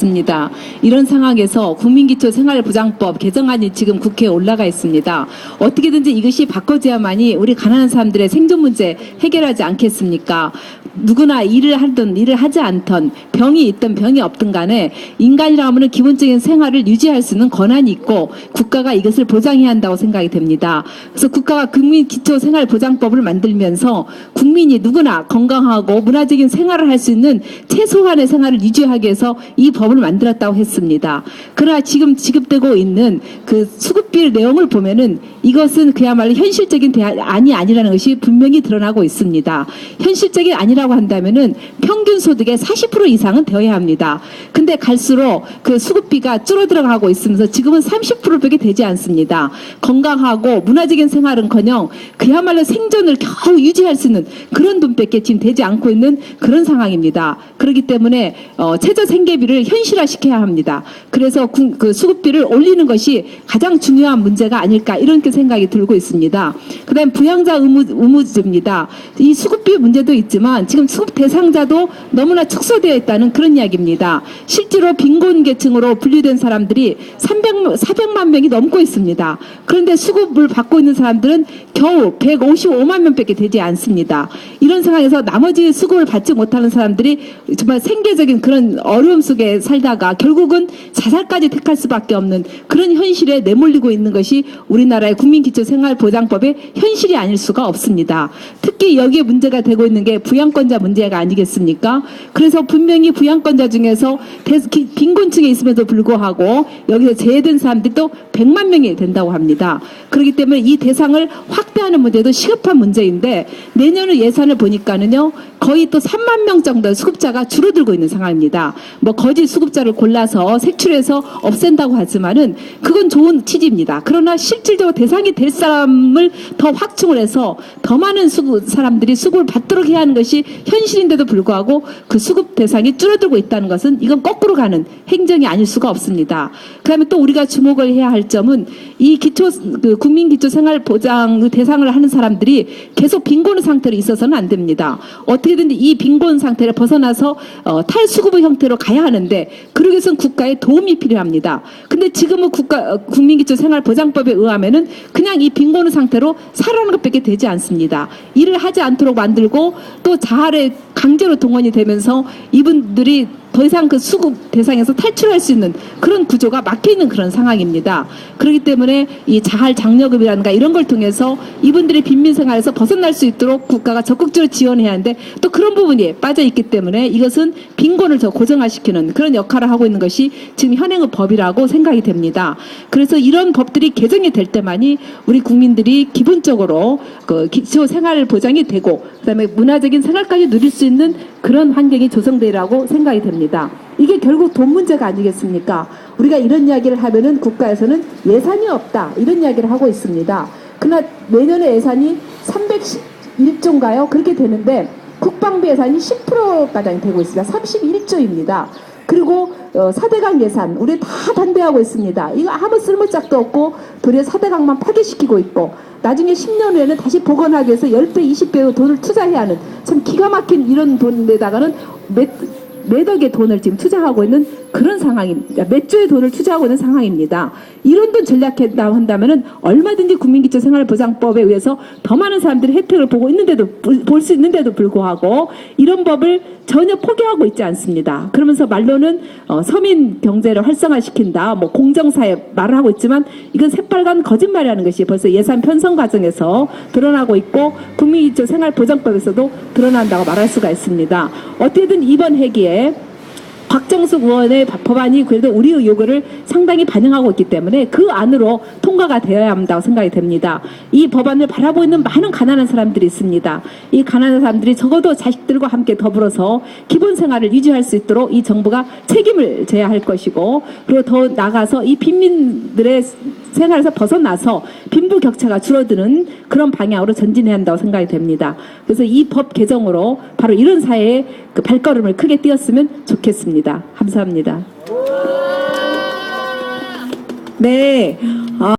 있습니다. 이런 상황에서 국민기초생활보장법 개정안이 지금 국회에 올라가 있습니다. 어떻게든지 이것이 바꿔져야만이 우리 가난한 사람들의 생존 문제 해결하지 않겠습니까? 누구나 일을 하든 일을 하지 않던 병이 있든 병이 없든 간에 인간이라 하면 기본적인 생활을 유지할 수 있는 권한이 있고 국가가 이것을 보장해야 한다고 생각이 됩니다. 그래서 국가가 국민기초생활보장법을 만들면서 국민이 누구나 건강하고 문화적인 생활을 할 수 있는 최소한의 생활을 유지하기 위해서 이 법을 만들었다고 했습니다. 그러나 지금 지급되고 있는 그 수급비 내용을 보면은 이것은 그야말로 현실적인 대안이 아니라는 것이 분명히 드러나고 있습니다. 현실적인 아니라고 한다면은 평균 소득의 40% 이상은 되어야 합니다. 근데 갈수록 그 수급비가 줄어들어가고 있으면서 지금은 30%밖에 되지 않습니다. 건강하고 문화적인 생활은커녕 그야말로 생존을 겨우 유지할 수 있는 그런 돈밖에 지금 되지 않고 있는 그런 상황입니다. 그렇기 때문에 최저 생계비를 현실화시켜야 합니다. 그래서 그 수급비를 올리는 것이 가장 중요한 문제가 아닐까 이렇게 생각이 들고 있습니다. 그다음 부양자 의무제입니다. 이 수급비 문제도 있지만 지금 수급 대상자도 너무나 축소되어 있다는 그런 이야기입니다. 실제로 빈곤 계층으로 분류된 사람들이 400만 명이 넘고 있습니다. 그런데 수급을 받고 있는 사람들은 겨우 155만 명밖에 되지 않습니다. 이런 상황에서 나머지 수급을 받지 못하는 사람들이 정말 생계적인 그런 어려움 속에 살다가 결국은 자살까지 택할 수밖에 없는 그런 현실에 내몰리고 있는 것이 우리나라의 국민기초생활보장법의 현실이 아닐 수가 없습니다. 특히 여기에 문제가 되고 있는 게 부양권자 문제가 아니겠습니까? 그래서 분명히 부양권자 중에서 빈곤층에 있음에도 불구하고 여기서 제외된 사람들이 또 100만 명이 된다고 합니다. 그렇기 때문에 이 대상을 확대하는 문제도 시급한 문제인데 내년의 예산을 보니까는요 거의 또 3만 명 정도의 수급자가 줄어들고 있는 상황입니다. 뭐 거짓 수급자를 골라서 색출해서 없앤다고 하지만은 그건 좋은 취지입니다. 그러나 실질적으로 대상이 될 사람을 더 확충을 해서 더 많은 사람들이 수급을 받도록 해야 하는 것이 현실인데도 불구하고 그 수급 대상이 줄어들고 있다는 것은 이건 거꾸로 가는 행정이 아닐 수가 없습니다. 그다음에 또 우리가 주목을 해야 할 점은 이 국민기초생활보장 대상을 하는 사람들이 계속 빈곤 상태로 있어서는 안 됩니다. 어떻게든지 이 빈곤 상태를 벗어나서 탈수급의 형태로 가야 하는데 그러기 위해서는 국가의 도움이 필요합니다. 근데 지금은 국민기초생활보장법에 의하면은 그냥 이 빈곤 상태로 살아가는 것밖에 되지 않습니다. 일을 하지 않도록 만들고 또 자활에 강제로 동원이 되면서 이분들이 더 이상 그 수급 대상에서 탈출할 수 있는 그런 구조가 막혀있는 그런 상황입니다. 그렇기 때문에 이 자활 장려금이라든가 이런 걸 통해서 이분들의 빈민 생활에서 벗어날 수 있도록 국가가 적극적으로 지원해야 하는데 또 그런 부분이 빠져있기 때문에 이것은 빈곤을 더 고정화시키는 그런 역할을 하고 있는 것이 지금 현행의 법이라고 생각이 됩니다. 그래서 이런 법들이 개정이 될 때만이 우리 국민들이 기본적으로 그 기초 생활 보장이 되고 그다음에 문화적인 생활까지 누릴 수 있는 그런 환경이 조성되리라고 생각이 됩니다. 이게 결국 돈 문제가 아니겠습니까? 우리가 이런 이야기를 하면은 국가에서는 예산이 없다 이런 이야기를 하고 있습니다. 그러나 내년에 예산이 301조인가요? 그렇게 되는데 국방비 예산이 10%가량 되고 있습니다. 31조입니다. 그리고 4대강 예산 우리 다 반대하고 있습니다. 이거 아무 쓸모짝도 없고 도리어 4대강만 파괴시키고 있고 나중에 10년 후에는 다시 복원하기 위해서 10배, 20배의 돈을 투자해야 하는 참 기가 막힌 이런 돈에다가는 몇 억의 돈을 지금 투자하고 있는 그런 상황입니다. 몇 조의 돈을 투자하고 있는 상황입니다. 이런 돈 전략한다고 한다면은 얼마든지 국민기초생활보장법에 의해서 더 많은 사람들이 혜택을 보고 있는데도 볼 수 있는데도 불구하고 이런 법을 전혀 포기하고 있지 않습니다. 그러면서 말로는 서민 경제를 활성화시킨다, 뭐 공정사회 말을 하고 있지만 이건 새빨간 거짓말이라는 것이 벌써 예산 편성 과정에서 드러나고 있고 국민기초생활보장법에서도 드러난다고 말할 수가 있습니다. 어떻게든 이번 회기에 박정숙 의원의 법안이 그래도 우리의 요구를 상당히 반영하고 있기 때문에 그 안으로 통과가 되어야 한다고 생각이 됩니다. 이 법안을 바라보고 있는 많은 가난한 사람들이 있습니다. 이 가난한 사람들이 적어도 자식들과 함께 더불어서 기본 생활을 유지할 수 있도록 이 정부가 책임을 져야 할 것이고 그리고 더 나아가서 이 빈민들의 생활에서 벗어나서 빈부격차가 줄어드는 그런 방향으로 전진해야 한다고 생각이 됩니다. 그래서 이 법 개정으로 바로 이런 사회에 그 발걸음을 크게 띄었으면 좋겠습니다. 감사합니다. 네.